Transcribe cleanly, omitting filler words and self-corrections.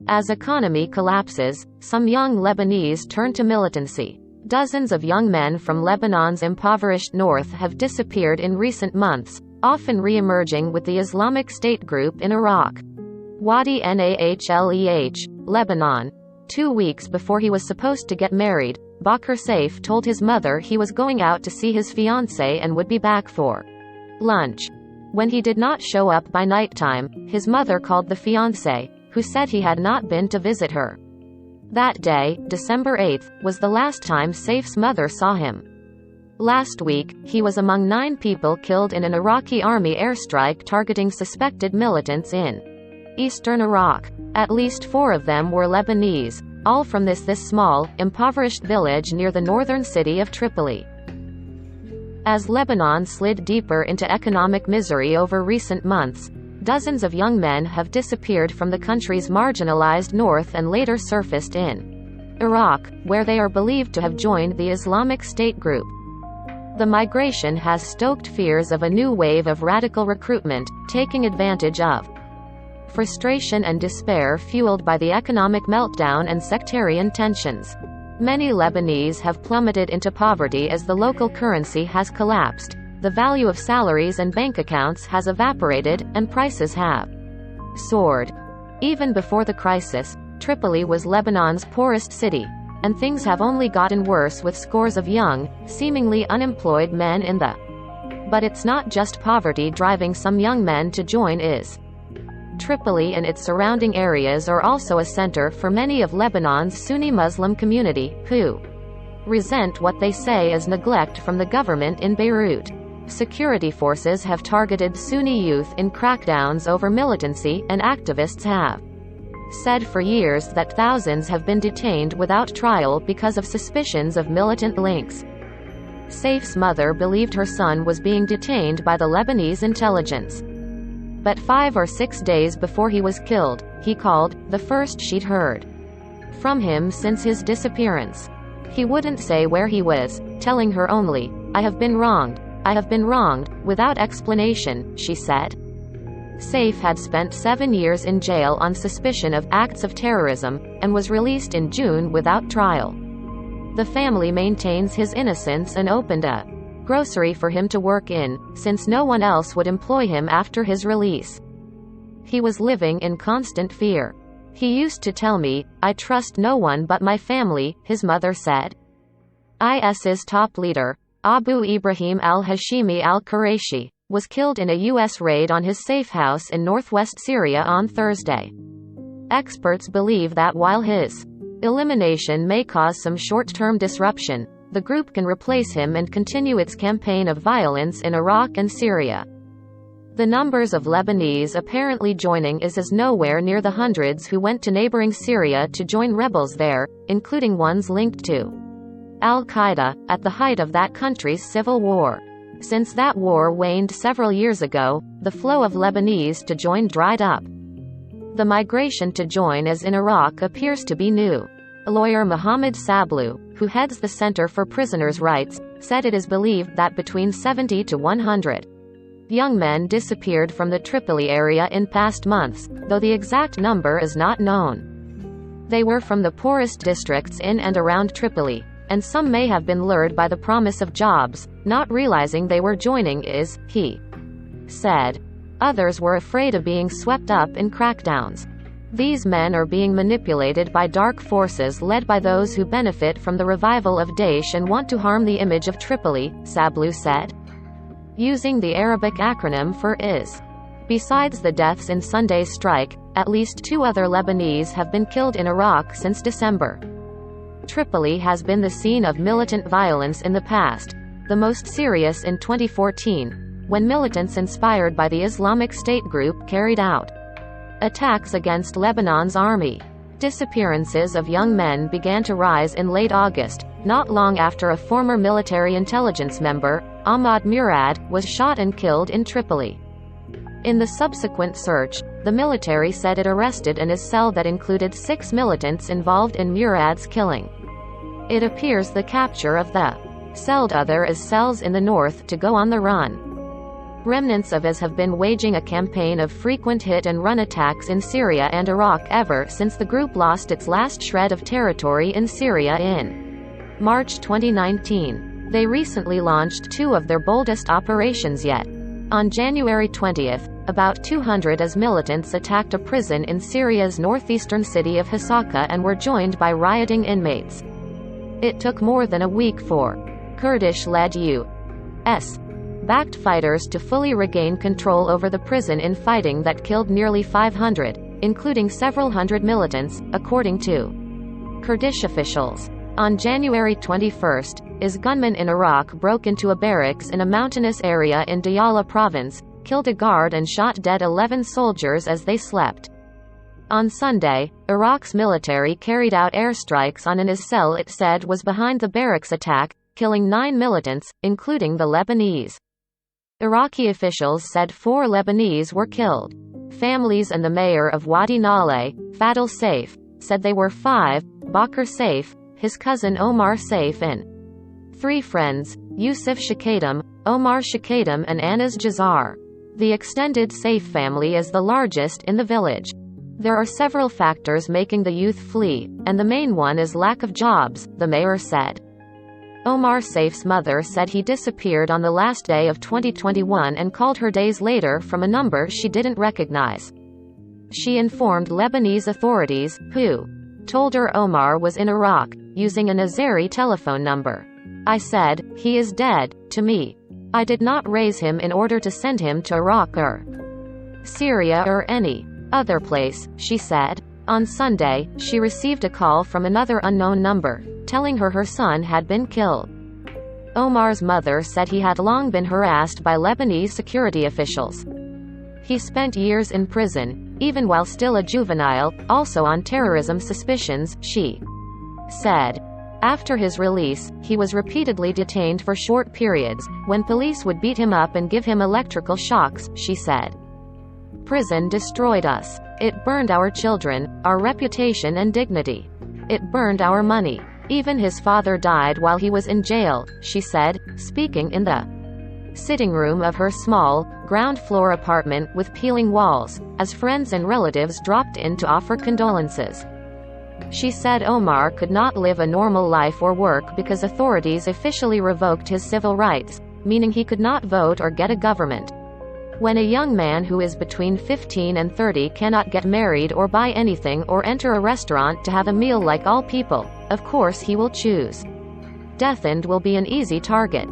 As economy collapses, some young Lebanese turn to militancy. Dozens of young men from Lebanon's impoverished north have disappeared in recent months, often re-emerging with the Islamic State group in Iraq. Wadi Nahleh, Lebanon. 2 weeks before he was supposed to get married, Bakr Saif told his mother he was going out to see his fiancée and would be back for lunch. When he did not show up by nighttime, his mother called the fiancée, who said he had not been to visit her. That day, December 8, was the last time Saif's mother saw him. Last week, he was among 9 people killed in an Iraqi army airstrike targeting suspected militants in eastern Iraq. At least 4 of them were Lebanese, all from this small, impoverished village near the northern city of Tripoli. As Lebanon slid deeper into economic misery over recent months, dozens of young men have disappeared from the country's marginalized north and later surfaced in Iraq, where they are believed to have joined the Islamic State group. The migration has stoked fears of a new wave of radical recruitment, taking advantage of frustration and despair fueled by the economic meltdown and sectarian tensions. Many Lebanese have plummeted into poverty as the local currency has collapsed, the value of salaries and bank accounts has evaporated, and prices have soared. Even before the crisis, Tripoli was Lebanon's poorest city, and things have only gotten worse with scores of young, seemingly unemployed men in the. But it's not just poverty driving some young men to join is. Tripoli and its surrounding areas are also a center for many of Lebanon's Sunni Muslim community, who resent what they say is neglect from the government in Beirut. Security forces have targeted Sunni youth in crackdowns over militancy, and activists have said for years that thousands have been detained without trial because of suspicions of militant links. Saif's mother believed her son was being detained by the Lebanese intelligence. But 5 or 6 days before he was killed, he called, the first she'd heard from him since his disappearance. He wouldn't say where he was, telling her only, I have been wronged, without explanation, she said. Saif had spent 7 years in jail on suspicion of acts of terrorism, and was released in June without trial. The family maintains his innocence and opened a grocery for him to work in, since no one else would employ him after his release. He was living in constant fear. He used to tell me, I trust no one but my family, his mother said. IS's top leader, Abu Ibrahim al-Hashimi al-Qurayshi, was killed in a U.S. raid on his safe house in northwest Syria on Thursday. Experts believe that while his elimination may cause some short-term disruption, the group can replace him and continue its campaign of violence in Iraq and Syria. The numbers of Lebanese apparently joining IS is nowhere near the hundreds who went to neighboring Syria to join rebels there, including ones linked to al-Qaeda, at the height of that country's civil war. Since that war waned several years ago, the flow of Lebanese to join dried up. The migration to join IS in Iraq appears to be new. Lawyer Mohammed Sablu, who heads the Center for Prisoners' Rights, said it is believed that between 70 to 100 young men disappeared from the Tripoli area in past months, though the exact number is not known. They were from the poorest districts in and around Tripoli, and some may have been lured by the promise of jobs, not realizing they were joining IS, he said. Others were afraid of being swept up in crackdowns. These men are being manipulated by dark forces led by those who benefit from the revival of Daesh and want to harm the image of Tripoli, Sablu said, using the Arabic acronym for IS. Besides the deaths in Sunday's strike, at least 2 other Lebanese have been killed in Iraq since December. Tripoli has been the scene of militant violence in the past, the most serious in 2014, when militants inspired by the Islamic State group carried out attacks against Lebanon's army. Disappearances of young men began to rise in late August, not long after a former military intelligence member, Ahmad Murad, was shot and killed in Tripoli. In the subsequent search, the military said it arrested an IS cell that included 6 militants involved in Murad's killing. It appears the capture of the celled other IS cells in the north to go on the run. Remnants of IS have been waging a campaign of frequent hit-and-run attacks in Syria and Iraq ever since the group lost its last shred of territory in Syria in March 2019. They recently launched two of their boldest operations yet. On January 20, about 200 IS militants attacked a prison in Syria's northeastern city of Hasaka and were joined by rioting inmates. It took more than a week for Kurdish-led U.S. backed fighters to fully regain control over the prison in fighting that killed nearly 500, including several hundred militants, according to Kurdish officials. On January 21, IS gunmen in Iraq broke into a barracks in a mountainous area in Diyala province, killed a guard and shot dead 11 soldiers as they slept. On Sunday, Iraq's military carried out airstrikes on an IS cell it said was behind the barracks attack, killing 9 militants, including the Lebanese. Iraqi officials said 4 Lebanese were killed. Families and the mayor of Wadi Nale, Fadil Saif, said they were 5, Bakr Saif, his cousin Omar Saif and 3 friends, Yusuf Shakadam, Omar Shakadam and Anas Jazar. The extended Saif family is the largest in the village. There are several factors making the youth flee, and the main one is lack of jobs, the mayor said. Omar Saif's mother said he disappeared on the last day of 2021 and called her days later from a number she didn't recognize. She informed Lebanese authorities, who told her Omar was in Iraq, using an Azeri telephone number. I said, "He is dead," to me. I did not raise him in order to send him to Iraq or Syria or any other place, she said. On Sunday, she received a call from another unknown number, telling her her son had been killed. Omar's mother said he had long been harassed by Lebanese security officials. He spent years in prison, even while still a juvenile, also on terrorism suspicions, she said. After his release, he was repeatedly detained for short periods, when police would beat him up and give him electrical shocks, she said. Prison destroyed us. It burned our children, our reputation and dignity. It burned our money. Even his father died while he was in jail, she said, speaking in the sitting room of her small, ground-floor apartment with peeling walls, as friends and relatives dropped in to offer condolences. She said Omar could not live a normal life or work because authorities officially revoked his civil rights, meaning he could not vote or get a government. When a young man who is between 15 and 30 cannot get married or buy anything or enter a restaurant to have a meal like all people, of course he will choose death and will be an easy target.